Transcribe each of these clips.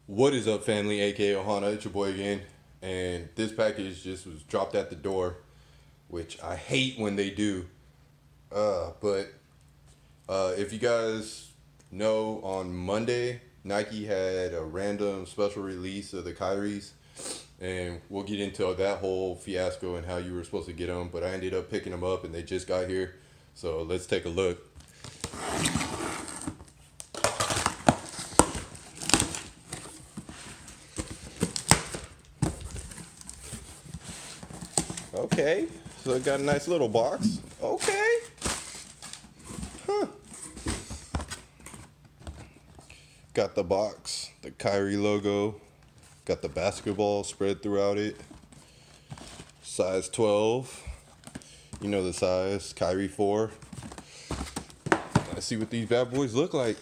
What is up, family? AKA Ohana, it's your boy again. And this package just was dropped at the door, which I hate when they do. But if you guys know, on Monday, Nike had a random special release of the Kyries. And we'll get into that whole fiasco and how you were supposed to get them. But I ended up picking them up and they just got here. So let's take a look. Okay, so it got a nice little box. Okay. Huh. Got the box, the Kyrie logo. Got the basketball spread throughout it. Size 12. You know the size, Kyrie 4. Let's see what these bad boys look like.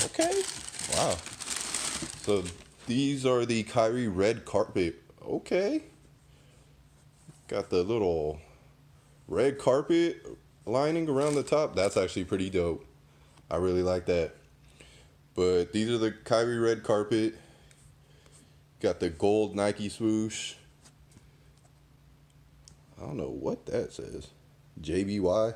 Okay. Wow. So these are the Kyrie red carpet. Okay. Got the little red carpet lining around the top. That's actually pretty dope. I really like that. But these are the Kyrie red carpet. Got the gold Nike swoosh. I don't know what that says. JBY?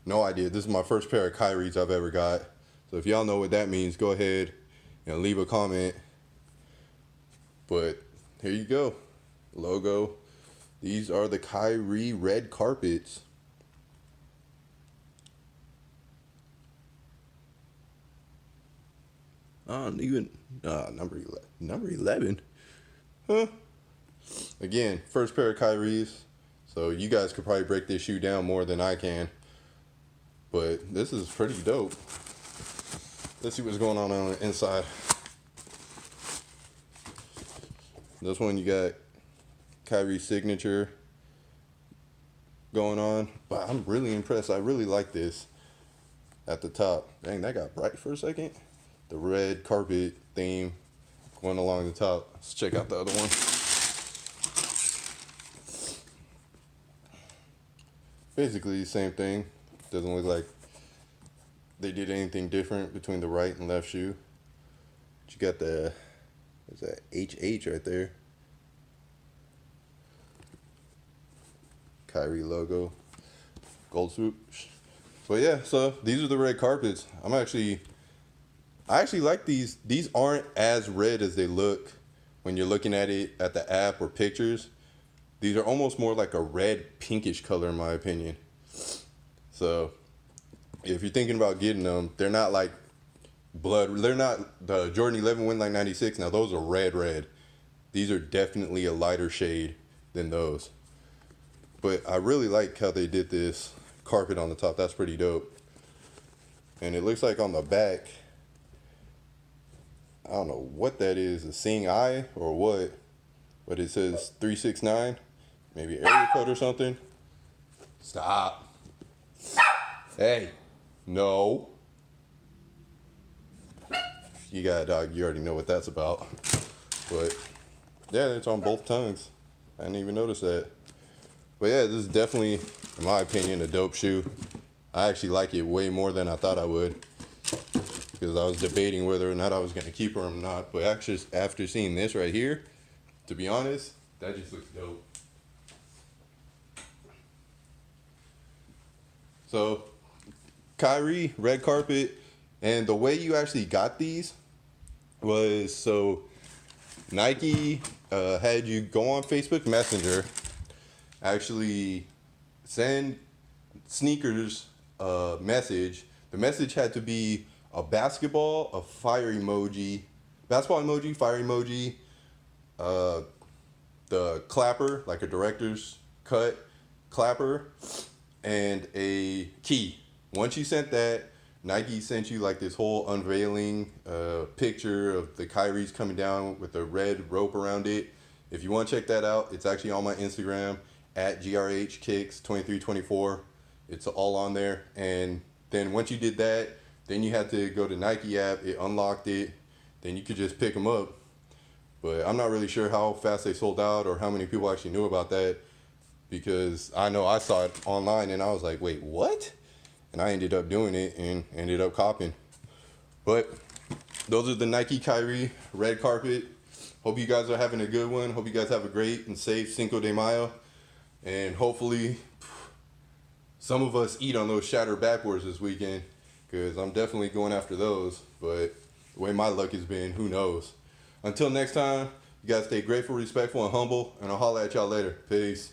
No idea. This is my first pair of Kyries I've ever got. So if y'all know what that means, go ahead and leave a comment. But here you go. Logo. These are the Kyrie red carpets. Not even number 11. Huh? Again, first pair of Kyries. So you guys could probably break this shoe down more than I can. But this is pretty dope. Let's see what's going on the inside. This one you got Kyrie's signature going on. But I'm really impressed. I really like this at the top. Dang, that got bright for a second. The red carpet theme going along the top. Let's check out the other one. Basically the same thing. Doesn't look like they did anything different between the right and left shoe. But you got the, what's that, HH right there. Kyrie logo. Gold swoosh. So yeah, so these are the red carpets. I actually like these. These aren't as red as they look when you're looking at it at the app or pictures. These are almost more like a red pinkish color in my opinion. So if you're thinking about getting them, they're not like blood. They're not the Jordan 11 Windline 96. Now those are red. These are definitely a lighter shade than those. But I really like how they did this carpet on the top. That's pretty dope. And it looks like on the back, I don't know what that is, a seeing eye or what, but it says 369, maybe area code or something. Stop. Hey, no. You got a dog, you already know what that's about. But yeah, it's on both tongues. I didn't even notice that. But yeah, this is definitely, in my opinion, a dope shoe. I actually like it way more than I thought I would, because I was debating whether or not I was going to keep her or not. But actually, after seeing this right here, to be honest, that just looks dope. So, Kyrie, red carpet, and the way you actually got these was, so Nike had you go on Facebook Messenger, actually send sneakers a message. The message had to be a basketball, a fire emoji, fire emoji, the clapper, like a director's cut clapper, and a key. Once you sent that, Nike sent you like this whole unveiling picture of the Kyries coming down with a red rope around it. If you want to check that out, it's actually on my Instagram at grhkicks2324. It's all on there. And then once you did that, then you had to go to Nike app. It unlocked it. Then you could just pick them up. But I'm not really sure how fast they sold out or how many people actually knew about that, because I know I saw it online and I was like, wait, what? And I ended up doing it and ended up copying. But those are the Nike Kyrie red carpet. Hope you guys are having a good one. Hope you guys have a great and safe Cinco de Mayo. And hopefully some of us eat on those shattered backboards this weekend, because I'm definitely going after those. But the way my luck has been, who knows? Until next time, you guys stay grateful, respectful, and humble, and I'll holler at y'all later. Peace.